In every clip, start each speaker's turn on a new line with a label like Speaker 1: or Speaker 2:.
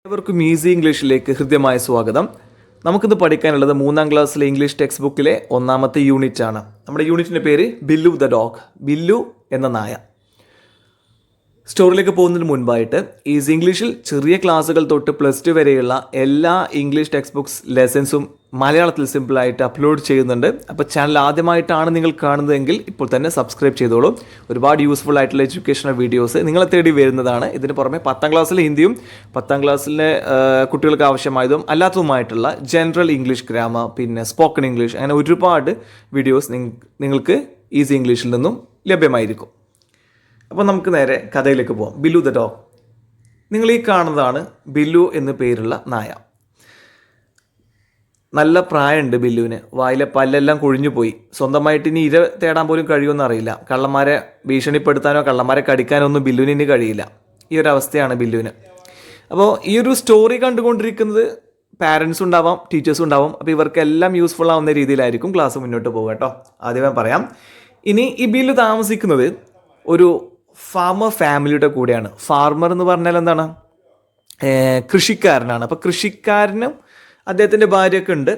Speaker 1: എല്ലാവർക്കും ഈസി ഇംഗ്ലീഷിലേക്ക് ഹൃദ്യമായ സ്വാഗതം. നമുക്കിന്ന് പഠിക്കാനുള്ളത് 3ാം ക്ലാസ്സിലെ ഇംഗ്ലീഷ് ടെക്സ്റ്റ് ബുക്കിലെ ഒന്നാമത്തെ യൂണിറ്റ് ആണ്. നമ്മുടെ യൂണിറ്റിൻ്റെ പേര് ബില്ലു ദ ഡോഗ്, ബില്ലു എന്ന നായ. സ്റ്റോറിയിലേക്ക് പോകുന്നതിന് മുൻപായിട്ട് ഈസി ഇംഗ്ലീഷിൽ ചെറിയ ക്ലാസ്സുകൾ തൊട്ട് +2 വരെയുള്ള എല്ലാ ഇംഗ്ലീഷ് ടെക്സ്റ്റ് ബുക്സ് ലെസൺസും മലയാളത്തിൽ സിമ്പിളായിട്ട് അപ്ലോഡ് ചെയ്യുന്നുണ്ട്. അപ്പോൾ ചാനൽ ആദ്യമായിട്ടാണ് നിങ്ങൾ കാണുന്നതെങ്കിൽ ഇപ്പോൾ തന്നെ സബ്സ്ക്രൈബ് ചെയ്തോളൂ. ഒരുപാട് യൂസ്ഫുൾ ആയിട്ടുള്ള എഡ്യൂക്കേഷണൽ വീഡിയോസ് നിങ്ങളെ തേടി വരുന്നതാണ്. ഇതിന് പുറമെ 10ാം ക്ലാസ്സിലെ ഹിന്ദിയും 10ാം ക്ലാസ്സിലെ കുട്ടികൾക്ക് ആവശ്യമായതും അല്ലാത്തതുമായിട്ടുള്ള ജനറൽ ഇംഗ്ലീഷ് ഗ്രാമർ, പിന്നെ സ്പോക്കൺ ഇംഗ്ലീഷ്, അങ്ങനെ ഒരുപാട് വീഡിയോസ് നിങ്ങൾക്ക് ഈസി ഇംഗ്ലീഷിൽ നിന്നും ലഭ്യമായിരിക്കും. അപ്പോൾ നമുക്ക് നേരെ കഥയിലേക്ക് പോകാം. ബില്ലു ദ ഡോഗ്. നിങ്ങൾ ഈ കാണുന്നതാണ് ബില്ലു എന്ന് പേരുള്ള നായ. നല്ല പ്രായമുണ്ട് ബില്ലുവിന്. വായിലെ പല്ലെല്ലാം കൊഴിഞ്ഞു പോയി. സ്വന്തമായിട്ട് ഇനി ഇര തേടാൻ പോലും കഴിയുമെന്ന് അറിയില്ല. കള്ളന്മാരെ ഭീഷണിപ്പെടുത്താനോ കള്ളന്മാരെ കടിക്കാനോ ഒന്നും ബില്ലുവിന് ഇനി കഴിയില്ല. ഈ ഒരു അവസ്ഥയാണ് ബില്ലുവിന്. അപ്പോൾ ഈ ഒരു സ്റ്റോറി കണ്ടുകൊണ്ടിരിക്കുന്നത് പാരൻസ് ഉണ്ടാവാം, ടീച്ചേഴ്സും ഉണ്ടാവും. അപ്പോൾ ഇവർക്കെല്ലാം യൂസ്ഫുൾ ആവുന്ന രീതിയിലായിരിക്കും ക്ലാസ് മുന്നോട്ട് പോകുക കേട്ടോ. ആദ്യമേ പറയാം. ഇനി ഈ ബില്ലു താമസിക്കുന്നത് ഒരു ഫാമർ ഫാമിലിയുടെ കൂടെയാണ്. ഫാർമർ എന്ന് പറഞ്ഞാൽ എന്താണ്? കൃഷിക്കാരനാണ്. അപ്പോൾ കൃഷിക്കാരനും അദ്ദേഹത്തിൻ്റെ ഭാര്യയൊക്കെ ഉണ്ട്.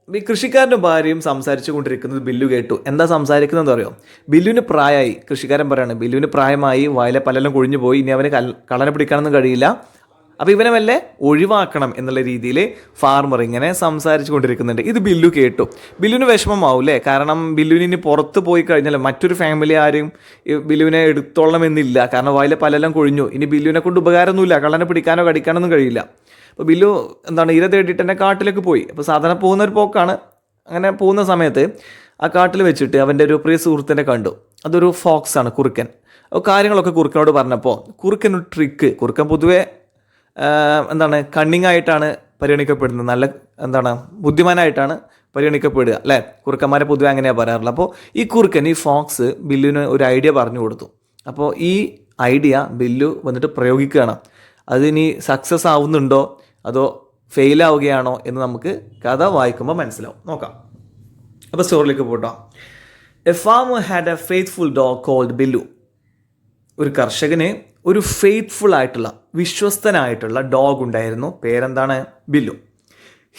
Speaker 1: ഈ കൃഷിക്കാരൻ്റെ ഭാര്യയും സംസാരിച്ചു കൊണ്ടിരിക്കുന്നത് ബില്ലു കേട്ടു. എന്താ സംസാരിക്കുന്നതെന്ന് അറിയോ? ബില്ലുവിന് പ്രായമായി. കൃഷിക്കാരൻ പറയാണ് ബില്ലുവിന് പ്രായമായി, വായിലെ പല്ലെല്ലാം കൊഴിഞ്ഞു പോയി, ഇനി അവന് കള്ളനെ പിടിക്കാനൊന്നും കഴിയില്ല. അപ്പോൾ ഇവനെ വല്ല ഒഴിവാക്കണം എന്നുള്ള രീതിയിൽ ഫാർമർ ഇങ്ങനെ സംസാരിച്ചു കൊണ്ടിരിക്കുന്നുണ്ട്. ഇത് ബില്ലു കേട്ടു. ബില്ലുവിന് വിഷമമാവൂല്ലേ? കാരണം ബില്ലുവിന് ഇനി പുറത്ത് പോയി കഴിഞ്ഞാൽ മറ്റൊരു ഫാമിലി ആരും ബില്ലുവിനെ എടുത്തോളണമെന്നില്ല. കാരണം വായിലെ പല്ലെല്ലാം കൊഴിഞ്ഞു. ഇനി ബില്ലുവിനെ കൊണ്ട് ഉപകാരമൊന്നുമില്ല. കള്ളനെ പിടിക്കാനോ കടിക്കാനൊന്നും കഴിയില്ല. അപ്പോൾ ബില്ലു ഇര തേടിയിട്ട് തന്നെ കാട്ടിലേക്ക് പോയി. അപ്പോൾ സാധാരണ പോകുന്ന ഒരു പോക്കാണ്. അങ്ങനെ പോകുന്ന സമയത്ത് ആ കാട്ടിൽ വെച്ചിട്ട് അവൻ്റെ ഒരു പ്രിയ സുഹൃത്തിനെ കണ്ടു. അതൊരു ഫോക്സ് ആണ്, കുറുക്കൻ. അപ്പോൾ കാര്യങ്ങളൊക്കെ കുറുക്കനോട് പറഞ്ഞപ്പോൾ കുറുക്കനൊരു ട്രിക്ക്. കുറുക്കൻ പൊതുവേ കണ്ണിങ് ആയിട്ടാണ് പരിഗണിക്കപ്പെടുന്നത്. നല്ല ബുദ്ധിമാനായിട്ടാണ് പരിഗണിക്കപ്പെടുക അല്ലേ? കുറുക്കന്മാരെ പൊതുവെ അങ്ങനെയാണ് പറയാറുള്ളത്. അപ്പോൾ ഈ കുറുക്കൻ, ഈ ഫോക്സ് ബില്ലുവിന് ഒരു ഐഡിയ പറഞ്ഞു കൊടുത്തു. അപ്പോൾ ഈ ഐഡിയ ബില്ലു വന്നിട്ട് പ്രയോഗിക്കുകയാണ്. അതിനി സക്സസ് ആവുന്നുണ്ടോ അതോ ഫെയിൽ ആവുകയാണോ എന്ന് നമുക്ക് കഥ വായിക്കുമ്പോൾ മനസ്സിലാവും. നോക്കാം. അപ്പോൾ സ്റ്റോറിയിലേക്ക് പോട്ടോ. A farmer had a faithful dog called Billu. ഒരു കർഷകന് ഒരു ഫെയ്ത്ത്ഫുൾ ആയിട്ടുള്ള, വിശ്വസ്തനായിട്ടുള്ള ഡോഗ് ഉണ്ടായിരുന്നു. പേരെന്താണ്? Billu.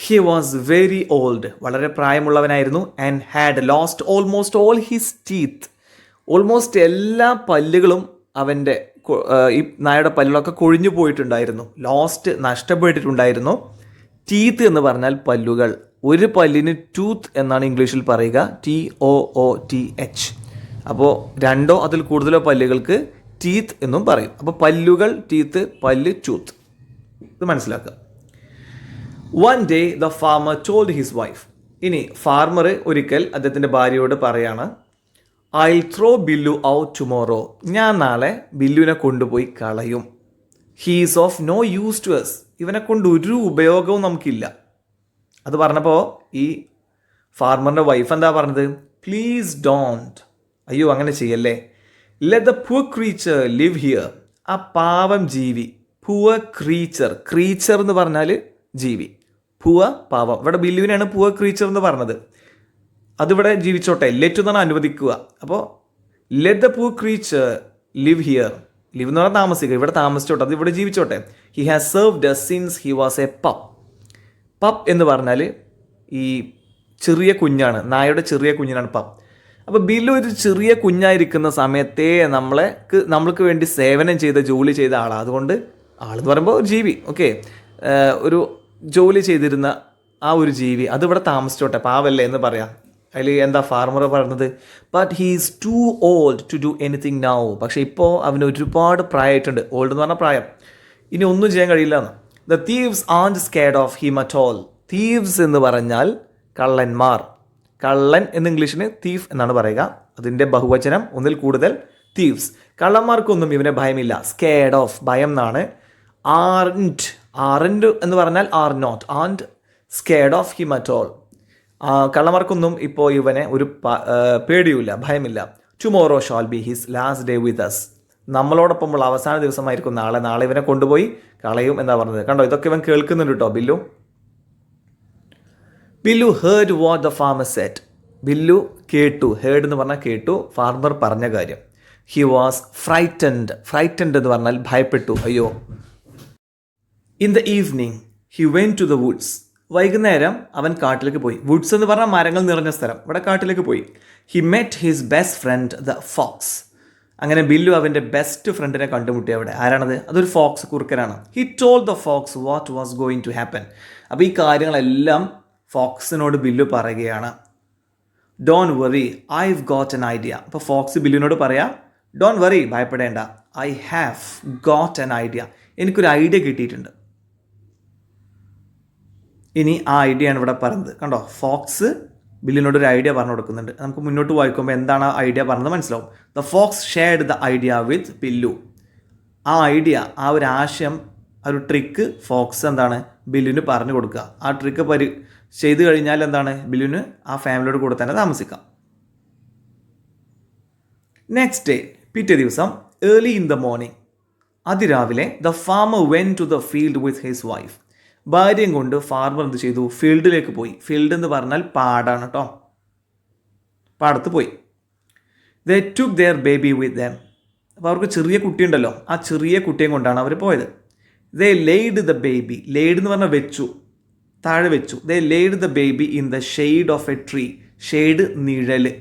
Speaker 1: He was very old. വളരെ പ്രായമുള്ളവനായിരുന്നു. And had lost almost all his teeth. Almost എല്ലാ പല്ലുകളും അവൻ്റെ ഈ നായയുടെ പല്ലുകളൊക്കെ കൊഴിഞ്ഞു പോയിട്ടുണ്ടായിരുന്നു. ലോസ്റ്റ്, നഷ്ടപ്പെട്ടിട്ടുണ്ടായിരുന്നു. ടീത്ത് എന്ന് പറഞ്ഞാൽ പല്ലുകൾ. ഒരു പല്ലിന് ടൂത്ത് എന്നാണ് ഇംഗ്ലീഷിൽ പറയുക. TOOTH. അപ്പോൾ 2 അതിൽ കൂടുതലോ പല്ലുകൾക്ക് ടീത്ത് എന്നും പറയും. അപ്പോൾ പല്ലുകൾ, ടീത്ത്, പല്ല്, ടൂത്ത്. ഇത് മനസ്സിലാക്കുക. One day the farmer told his wife. ഇനി ഫാർമർ ഒരിക്കൽ അദ്ദേഹത്തിൻ്റെ ഭാര്യയോട് പറയാണ്, I'll throw Billu out tomorrow. ഞാൻ നാളെ ബില്ലുവിനെ കൊണ്ടുപോയി കളയും. He is of no use to us. ഇവനെ കൊണ്ട് ഒരു ഉപയോഗവും നമുക്കില്ല. അത് പറഞ്ഞപ്പോൾ ഈ ഫാർമറിൻ്റെ വൈഫ് എന്താ പറഞ്ഞത്? Please don't. അയ്യോ അങ്ങനെ ചെയ്യല്ലേ. Let the poor creature live here. ആ പാവം ജീവി. Poor creature. ക്രീച്ചർ എന്ന് പറഞ്ഞാൽ ജീവി. Poor പാവം. ഇവിടെ ബില്ലുവിനാണ് poor creature എന്ന് പറഞ്ഞത്. അതിവിടെ ജീവിച്ചോട്ടെ. ലെറ്റ് എന്നാണ് അനുവദിക്കുക. അപ്പോൾ let the poor creature live here. Live എന്ന് പറഞ്ഞാൽ താമസിക്കുക. ഇവിടെ താമസിച്ചോട്ടെ, അത് ഇവിടെ ജീവിച്ചോട്ടെ. He has served us since he was a pup. Pup എന്ന് പറഞ്ഞാൽ ഈ ചെറിയ കുഞ്ഞാണ്. നായയുടെ ചെറിയ കുഞ്ഞിനാണ് പപ്പ്. അപ്പോൾ ബില്ലു ഒരു ചെറിയ കുഞ്ഞായിരിക്കുന്ന സമയത്തെ നമ്മൾക്ക് വേണ്ടി സേവനം ചെയ്ത, ജോലി ചെയ്ത ആളാണ്. അതുകൊണ്ട് ആളെന്ന് പറയുമ്പോൾ ഒരു ജീവി. ഓക്കെ, ഒരു ജോലി ചെയ്തിരുന്ന ആ ഒരു ജീവി അതിവിടെ താമസിച്ചോട്ടെ, പാവല്ലേ എന്ന് പറയാം. അതിൽ എന്താ ഫാർമർ പറഞ്ഞത്? But he is too old to do anything now. പക്ഷേ ഇപ്പോൾ അവന് ഒരുപാട് പ്രായമായിട്ടുണ്ട്. ഓൾഡ് എന്ന് പറഞ്ഞാൽ പ്രായം. ഇനി ഒന്നും ചെയ്യാൻ കഴിയില്ല എന്ന്. The thieves and scared of him at all. Thieves എന്ന് പറഞ്ഞാൽ കള്ളന്മാർ. കള്ളൻ എന്ന് ഇംഗ്ലീഷിന് തീഫ് എന്നാണ് പറയുക. അതിൻ്റെ ബഹുവചനം ഒന്നിൽ കൂടുതൽ തീവ്സ്. കള്ളന്മാർക്കൊന്നും ഇവനെ ഭയമില്ല. സ്കേർഡ് ഓഫ് ഭയം എന്നാണ്. ആർൻഡ് എന്ന് പറഞ്ഞാൽ are not. And scared of him at all. കള്ളന്മാർക്കൊന്നും ഇപ്പോൾ ഇവനെ ഒരു പേടിയുമില്ല, ഭയമില്ല. Tomorrow shall be his last day with us. നമ്മളോടൊപ്പമുള്ള അവസാന ദിവസമായിരിക്കും നാളെ. നാളെ ഇവനെ കൊണ്ടുപോയി കളയും എന്നാ പറഞ്ഞത്. കണ്ടോ, ഇതൊക്കെ ഇവൻ കേൾക്കുന്നുണ്ട് കേട്ടോ Billu. Billu heard what the farmer said. Billu കേട്ടു. ഹേർഡ് എന്ന് പറഞ്ഞാൽ കേട്ടു, ഫാർമർ പറഞ്ഞ കാര്യം. He was frightened. ഫ്രൈറ്റൻഡ് എന്ന് പറഞ്ഞാൽ ഭയപ്പെട്ടു. അയ്യോ in the evening he went to the woods. വൈകുന്നേരം അവൻ കാട്ടിലേക്ക് പോയി. വുഡ്സ് എന്ന് പറഞ്ഞാൽ മരങ്ങൾ നിറഞ്ഞ സ്ഥലം. ഇവിടെ കാട്ടിലേക്ക് പോയി. He met his best friend the fox. അങ്ങനെ ബില്ലു അവൻ്റെ ബെസ്റ്റ് ഫ്രണ്ടിനെ കണ്ടുമുട്ടി. അവിടെ ആരാണത്? അതൊരു ഫോക്സ്, കുറുക്കനാണ്. He told the fox what was going to happen. അപ്പോൾ ഈ കാര്യങ്ങളെല്ലാം ഫോക്സിനോട് ബില്ലു പറയുകയാണ്. Don't worry, I've got an idea. അപ്പോൾ ഫോക്സ് ബില്ലുവിനോട് പറയാം, ഡോണ്ട് വറി, ഭയപ്പെടേണ്ട, I have got an idea. എനിക്കൊരു ഐഡിയ കിട്ടിയിട്ടുണ്ട്. ഇനി ആ ഐഡിയ ആണ് ഇവിടെ പറയുന്നത്. കണ്ടോ, ഫോക്സ് ബില്ലിനോട് ഒരു ഐഡിയ പറഞ്ഞു കൊടുക്കുന്നുണ്ട്. നമുക്ക് മുന്നോട്ട് വായിക്കുമ്പോൾ എന്താണ് ആ ഐഡിയ പറഞ്ഞത് മനസ്സിലാവും. The fox shared the idea with Billu. ആ ഐഡിയ, ആ ഒരു ആശയം, ആ ഒരു ട്രിക്ക് ഫോക്സ് എന്താണ് ബില്ലുവിന് പറഞ്ഞു കൊടുക്കുക. ആ ട്രിക്ക് ചെയ്ത് കഴിഞ്ഞാൽ എന്താണ് ബില്ലുവിന് ആ ഫാമിലിയോട് കൂടെ തന്നെ താമസിക്കാം. നെക്സ്റ്റ് ഡേ, പിറ്റേ ദിവസം, ഏർലി ഇൻ ദ മോർണിംഗ്, അതിരാവിലെ, the farmer went to the field with his wife. ഭാര്യയും കൊണ്ട് ഫാർമർ എന്ത് ചെയ്തു? ഫീൽഡിലേക്ക് പോയി. ഫീൽഡ് എന്ന് പറഞ്ഞാൽ പാടാണ് കേട്ടോ. പാടത്ത് പോയി. ദേ ടുക്ക് ദെയർ ബേബി വിത്ത് ദം. അപ്പോൾ അവർക്ക് ചെറിയ കുട്ടിയുണ്ടല്ലോ, ആ ചെറിയ കുട്ടിയെ കൊണ്ടാണ് അവർ പോയത്. They laid the baby. Laid എന്ന് പറഞ്ഞാൽ വെച്ചു, താഴെ വെച്ചു. They laid the baby in the shade of a tree. Shade നിഴല്,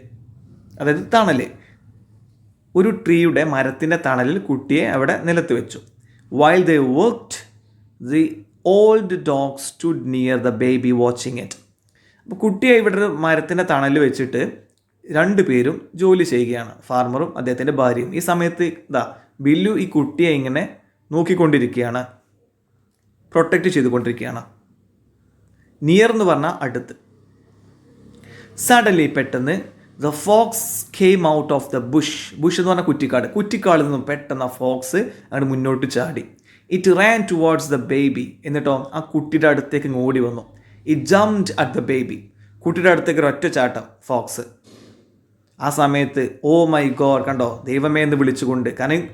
Speaker 1: അതായത് തണല്. ഒരു ട്രീയുടെ, മരത്തിൻ്റെ തണലിൽ കുട്ടിയെ അവിടെ നിലത്ത് വെച്ചു. While they worked the old dog stood near the baby watching it. അപ്പോൾ കുട്ടിയെ ഇവിടെ ഒരു മരത്തിൻ്റെ തണലിൽ വെച്ചിട്ട് രണ്ടുപേരും ജോലി ചെയ്യുകയാണ്, ഫാർമറും അദ്ദേഹത്തിൻ്റെ ഭാര്യയും. ഈ സമയത്ത് ബില്ലു ഈ കുട്ടിയെ ഇങ്ങനെ നോക്കിക്കൊണ്ടിരിക്കുകയാണ്, പ്രൊട്ടക്റ്റ് ചെയ്തുകൊണ്ടിരിക്കുകയാണ്. നിയർ എന്ന് പറഞ്ഞാൽ അടുത്ത്. സഡൻലി, പെട്ടെന്ന്, the fox came out of the bush. Bush എന്ന് പറഞ്ഞാൽ കുറ്റിക്കാട്. കുറ്റിക്കാടിൽ നിന്നും പെട്ടെന്ന് ആ ഫോക്സ് അങ്ങോട്ട് മുന്നോട്ട് ചാടി. It Rann towards the baby. എന്നിട്ടോ ആ കുട്ടിയുടെ അടുത്തേക്ക് ഓടി വന്നു. It jumped at the baby. കുട്ടിയുടെ അടുത്തേക്ക് ഒരു ഒറ്റ ചാട്ടം ഫോക്സ്. ആ സമയത്ത് ഓ മൈ ഗോഡ്, കണ്ടോ, ദൈവമേ എന്ന് വിളിച്ചുകൊണ്ട്. കാരണം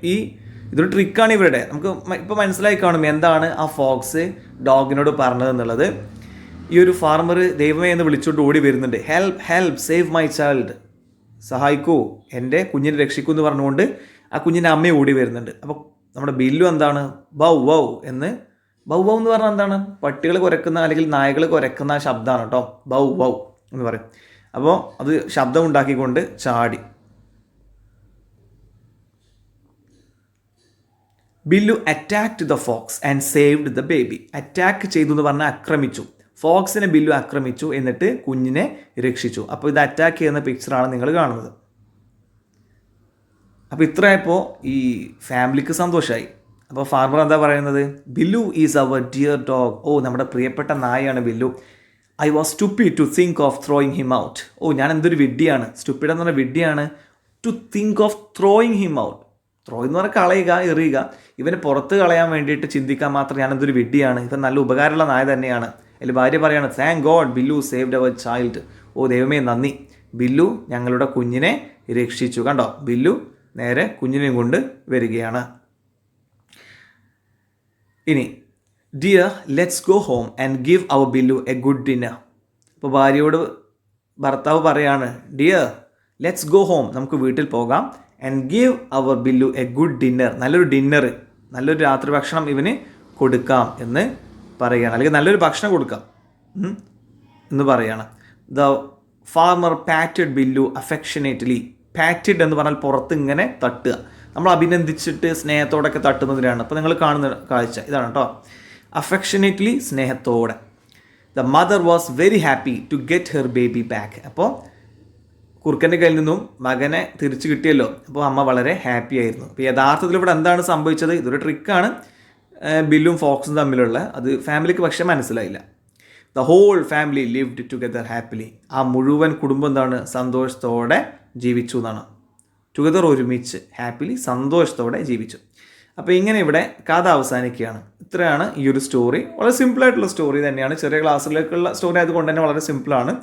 Speaker 1: ഇതൊരു ട്രിക്കാണ് ഇവരുടെ. നമുക്ക് ഇപ്പോൾ മനസ്സിലായി കാണും എന്താണ് ആ ഫോക്സ് ഡോഗിനോട് പറഞ്ഞതെന്നുള്ളത്. ഈ ഒരു ഫാർമർ ദൈവമേ എന്ന് വിളിച്ചുകൊണ്ട് ഓടി വരുന്നുണ്ട്. Help, help, save my child. സഹായിക്കൂ, എൻ്റെ കുഞ്ഞിനെ രക്ഷിക്കൂ എന്ന് പറഞ്ഞുകൊണ്ട് ആ കുഞ്ഞിൻ്റെ അമ്മയെ ഓടി വരുന്നുണ്ട്. അപ്പോൾ നമ്മുടെ ബില്ലു എന്താണ് ബൗ വൗ എന്ന്. ബൗ വൗ എന്ന് പറഞ്ഞാൽ എന്താണ്? പട്ടികൾ കുരക്കുന്ന അല്ലെങ്കിൽ നായകൾ കുരക്കുന്ന ശബ്ദമാണ് കേട്ടോ, ബൗ വൗ എന്ന് പറയും. അപ്പോൾ അത് ശബ്ദം ഉണ്ടാക്കിക്കൊണ്ട് ചാടി. Billu attacked the fox and saved the baby. Attack ചെയ്തു എന്ന് പറഞ്ഞാൽ ആക്രമിച്ചു. ഫോക്സിനെ ബില്ലു ആക്രമിച്ചു, എന്നിട്ട് കുഞ്ഞിനെ രക്ഷിച്ചു. അപ്പോൾ ഇത് അറ്റാക്ക് ചെയ്യുന്ന പിക്ചറാണ് നിങ്ങൾ കാണുന്നത്. അപ്പോൾ ഇത്രയായപ്പോൾ ഈ ഫാമിലിക്ക് സന്തോഷമായി. അപ്പോൾ ഫാർമർ എന്താ പറയുന്നത്? Billu is our dear dog. ഓ, നമ്മുടെ പ്രിയപ്പെട്ട നായയാണ് ബില്ലു. I was stupid to think of throwing him out. ഓ, ഞാൻ എന്തൊരു വിഡ്ഢിയാണ്. സ്റ്റുപ്പിഡ് എന്ന് പറഞ്ഞാൽ വിഡ്ഢിയാണ്. To think of throwing him out. Throw എന്ന് പറഞ്ഞാൽ കളയുക, എറിയുക. ഇവനെ പുറത്ത് കളയാൻ വേണ്ടിയിട്ട് ചിന്തിക്കാൻ മാത്രം ഞാൻ എന്തൊരു വിഡ്ഢിയാണ്. ഇവൻ നല്ല ഉപകാരമുള്ള നായ തന്നെയാണ്. അതിൽ ഭാര്യ പറയാണ്, താങ്ക് ഗോഡ് ബില്ലു സേവ്ഡ് അവർ ചൈൽഡ്. ഓ ദൈവമേ നന്ദി, ബില്ലു ഞങ്ങളുടെ കുഞ്ഞിനെ രക്ഷിച്ചു. കണ്ടോ, ബില്ലു നേരെ കുഞ്ഞിനെയും കൊണ്ട് വരികയാണ്. ഇനി dear let's go home and give our Billu a good dinner. അപ്പോൾ ഭാര്യയോട് ഭർത്താവ് പറയാണ്, ഡിയർ ലെറ്റ്സ് ഗോ ഹോം, നമുക്ക് വീട്ടിൽ പോകാം, and give our Billu a good dinner, നല്ലൊരു ഡിന്നർ, നല്ലൊരു രാത്രി ഭക്ഷണം ഇവന് കൊടുക്കാം എന്ന് പറയുകയാണ്, അല്ലെങ്കിൽ നല്ലൊരു ഭക്ഷണം കൊടുക്കാം എന്ന് പറയുകയാണ്. The farmer patted Billu affectionately. Patted എന്ന് പറഞ്ഞാൽ പുറത്ത് ഇങ്ങനെ തട്ടുക, നമ്മൾ അഭിനന്ദിച്ചിട്ട് സ്നേഹത്തോടൊക്കെ തട്ടുന്നതിനാണ്. അപ്പോൾ നിങ്ങൾ കാണുന്ന കാഴ്ച ഇതാണ് കേട്ടോ, അഫെക്ഷനേറ്റ്ലി, സ്നേഹത്തോടെ. The mother was very happy to get her baby back. അപ്പോൾ കുറുക്കൻ്റെ കയ്യിൽ നിന്നും മകനെ തിരിച്ചു കിട്ടിയല്ലോ, അപ്പോൾ അമ്മ വളരെ ഹാപ്പി ആയിരുന്നു. അപ്പോൾ യഥാർത്ഥത്തിൽ ഇവിടെ എന്താണ് സംഭവിച്ചത്? ഇതൊരു ട്രിക്കാണ്, ബില്ലും ഫോക്സും തമ്മിലുള്ള. അത് ഫാമിലിക്ക് പക്ഷേ മനസ്സിലായില്ല. The whole family lived together happily. ആ മുഴുവൻ കുടുംബം എന്താണ്? സന്തോഷത്തോടെ ജീവിച്ചു എന്നാണ്. ടുഗദർ, ഒരുമിച്ച്, ഹാപ്പിലി, സന്തോഷത്തോടെ ജീവിച്ചു. അപ്പോൾ ഇങ്ങനെ ഇവിടെ കഥ അവസാനിക്കുകയാണ്. ഇത്രയാണ് ഈ ഒരു സ്റ്റോറി. വളരെ സിമ്പിളായിട്ടുള്ള സ്റ്റോറി തന്നെയാണ്, ചെറിയ ക്ലാസ്സിലേക്കുള്ള സ്റ്റോറി ആയതുകൊണ്ട് തന്നെ വളരെ സിമ്പിളാണ്.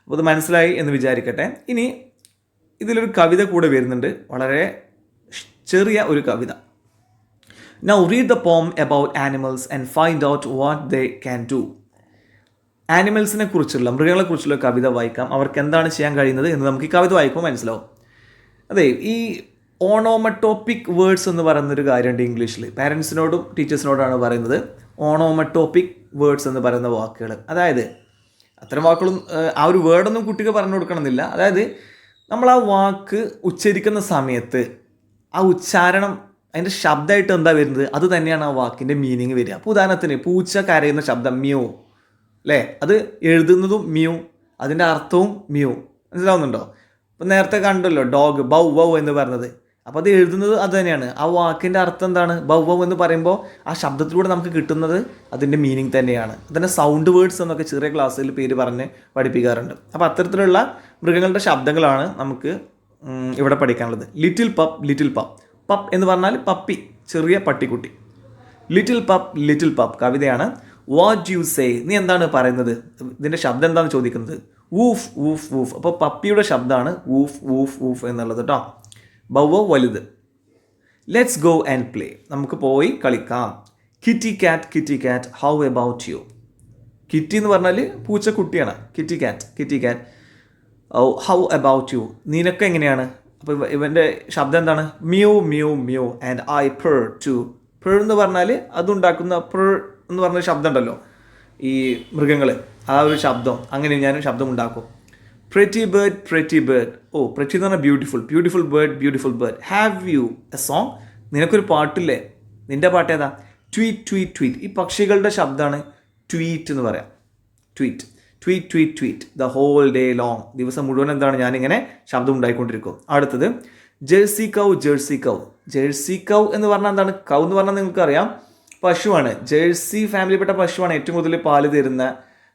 Speaker 1: അപ്പോൾ അത് മനസ്സിലായി എന്ന് വിചാരിക്കട്ടെ. ഇനി ഇതിലൊരു കവിത കൂടെ വരുന്നുണ്ട്, വളരെ ചെറിയ ഒരു കവിത. Now read the poem about animals and find out what they can do. ആനിമൽസിനെ കുറിച്ചുള്ള, മൃഗങ്ങളെ കുറിച്ചുള്ള കവിത വായിക്കാം. അവർക്ക് എന്താണ് ചെയ്യാൻ കഴിയുന്നത് എന്ന് നമുക്ക് ഈ കവിത വായിക്കുമ്പോൾ മനസ്സിലാവും. അതെ, ഈ ഓണോമറ്റോപ്പിക് വേർഡ്സ് എന്ന് പറയുന്നൊരു കാര്യമുണ്ട് ഇംഗ്ലീഷിൽ. പാരൻസിനോടും ടീച്ചേഴ്സിനോടാണ് പറയുന്നത് ഓണോമറ്റോപ്പിക് വേർഡ്സ് എന്ന് പറയുന്ന വാക്കുകൾ. അതായത് അത്തരം വാക്കുകളും ആ ഒരു വേർഡൊന്നും കുട്ടിക്ക് പറഞ്ഞു കൊടുക്കണമെന്നില്ല. അതായത് നമ്മൾ ആ വാക്ക് ഉച്ചരിക്കുന്ന സമയത്ത് ആ ഉച്ചാരണം അതിൻ്റെ ശബ്ദമായിട്ട് എന്താ വരുന്നത്, അത് തന്നെയാണ് ആ വാക്കിൻ്റെ മീനിങ് വരിക. അപ്പോൾ ഉദാഹരണത്തിന് പൂച്ച കരയുന്ന ശബ്ദം മ്യൂ അല്ലേ, അത് എഴുതുന്നതും മ്യൂ, അതിൻ്റെ അർത്ഥവും മ്യൂ. മനസ്സിലാവുന്നുണ്ടോ? അപ്പം നേരത്തെ കണ്ടല്ലോ ഡോഗ് ബൗ വൗ എന്ന് പറഞ്ഞത്, അപ്പോൾ അത് എഴുതുന്നത് അത് തന്നെയാണ്. ആ വാക്കിൻ്റെ അർത്ഥം എന്താണ്? ബൗ വൗ എന്ന് പറയുമ്പോൾ ആ ശബ്ദത്തിലൂടെ നമുക്ക് കിട്ടുന്നത് അതിൻ്റെ മീനിങ് തന്നെയാണ്. അതിൻ്റെ സൗണ്ട് വേർഡ്സ് എന്നൊക്കെ ചെറിയ ക്ലാസ്സിൽ പേര് പറഞ്ഞ് പഠിപ്പിക്കാറുണ്ട്. അപ്പോൾ അത്തരത്തിലുള്ള മൃഗങ്ങളുടെ ശബ്ദങ്ങളാണ് നമുക്ക് ഇവിടെ പഠിക്കാനുള്ളത്. Little പപ്പ് little പപ്പ്. പപ്പ് എന്ന് പറഞ്ഞാൽ പപ്പി, ചെറിയ പട്ടിക്കുട്ടി. ലിറ്റിൽ പപ്പ് കവിതയാണ്. വാട്ട് യു സേ, നീ എന്താണ് പറയുന്നത്? ഇതിൻ്റെ ശബ്ദം എന്താണെന്ന് ചോദിക്കുന്നത്. വൂഫ് വൂഫ് വൂഫ്. അപ്പോൾ പപ്പിയുടെ ശബ്ദമാണ് വൂഫ് വൂഫ് വൂഫ് എന്നുള്ളത് കേട്ടോ. ബൗവോ വലുത്. ലെറ്റ്സ് ഗോ ആൻഡ് പ്ലേ, നമുക്ക് പോയി കളിക്കാം. Kitty cat how about U. Kitty എന്ന് പറഞ്ഞാൽ പൂച്ചക്കുട്ടിയാണ്. Kitty cat how about you, നിനക്ക് എങ്ങനെയാണ്? അപ്പോൾ ഇവൻ്റെ ശബ്ദം എന്താണ്? Mew mew mew and I purr too. Purr എന്ന് പറഞ്ഞാൽ അതുണ്ടാക്കുന്ന പെർ എന്ന് പറഞ്ഞൊരു ശബ്ദം ഉണ്ടല്ലോ ഈ മൃഗങ്ങൾ, ആ ഒരു ശബ്ദം, അങ്ങനെ ഞാനും ശബ്ദം ഉണ്ടാക്കും. Pretty bird. ഓ പ്രെറ്റി എന്ന് പറഞ്ഞാൽ beautiful bird. Have you A song, നിനക്കൊരു പാട്ടില്ലേ? നിൻ്റെ പാട്ട് ഏതാ? ട്വീറ്റ്. ഈ പക്ഷികളുടെ ശബ്ദമാണ് ട്വീറ്റ് എന്ന് പറയാം. Tweet the whole day long, ദിവസം മുഴുവൻ എന്താണ് ഞാനിങ്ങനെ ശബ്ദം ഉണ്ടായിക്കൊണ്ടിരിക്കും. അടുത്തത് ജേഴ്സി കൗ എന്ന് പറഞ്ഞാൽ എന്താണ്? കൗ എന്ന് പറഞ്ഞാൽ നിങ്ങൾക്കറിയാം പശുവാണ്. ജേഴ്സി ഫാമിലിയിൽപ്പെട്ട പശുവാണ്. ഏറ്റവും കൂടുതൽ പാല് തരുന്ന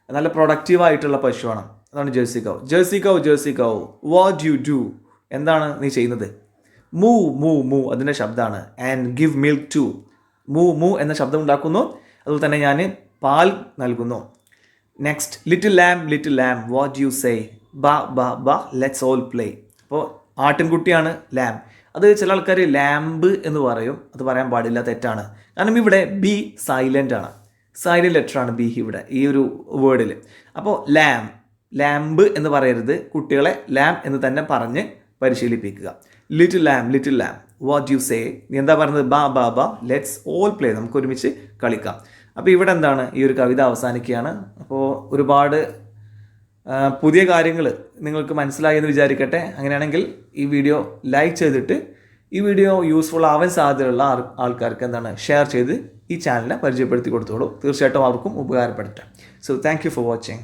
Speaker 1: നല്ല പ്രൊഡക്റ്റീവായിട്ടുള്ള പശുവാണ്. അതാണ് Jersey cow. What you do, എന്താണ് നീ ചെയ്യുന്നത്? മൂ അതിൻ്റെ ശബ്ദമാണ്. And give milk too. Moo എന്ന ശബ്ദം ഉണ്ടാക്കുന്നു, അതുപോലെ തന്നെ ഞാൻ പാൽ നൽകുന്നു. Next little lamb what you say. Baa let's all play. അപ്പോൾ ആട്ടിൻകുട്ടിയാണ് ലാം. അത് ചില ആൾക്കാർ ലാമ്പ് എന്ന് പറയും, അത് പറയാൻ പാടില്ല, തെറ്റാണ്. കാരണം ഇവിടെ ബി സൈലൻ്റ് ആണ്, സൈലൻ്റ് ലെറ്ററാണ് ബി ഇവിടെ ഈ ഒരു വേർഡിൽ. അപ്പോൾ ലാമ്പ് എന്ന് പറയരുത്, കുട്ടികളെ ലാം എന്ന് തന്നെ പറഞ്ഞ് പരിശീലിപ്പിക്കുക. Little lamb what you say, നീ എന്താ പറയുന്നത്? ബാ ലെറ്റ്സ് ഓൾ പ്ലേ, നമുക്ക് ഒരുമിച്ച് കളിക്കാം. അപ്പോൾ ഇവിടെ എന്താണ്, ഈ ഒരു കവിത അവസാനിക്കുകയാണ്. അപ്പോൾ ഒരുപാട് പുതിയ കാര്യങ്ങൾ നിങ്ങൾക്ക് മനസ്സിലായി എന്ന് വിചാരിക്കട്ടെ. അങ്ങനെയാണെങ്കിൽ ഈ വീഡിയോ ലൈക്ക് ചെയ്തിട്ട് ഈ വീഡിയോ യൂസ്ഫുൾ ആവാൻ സാധ്യതയുള്ള ആൾക്കാർക്ക് എന്താണ് ഷെയർ ചെയ്ത് ഈ ചാനലിനെ പരിചയപ്പെടുത്തി കൊടുത്തോളൂ. തീർച്ചയായിട്ടും അവർക്കും ഉപകാരപ്പെടട്ടെ. So thank you for watching.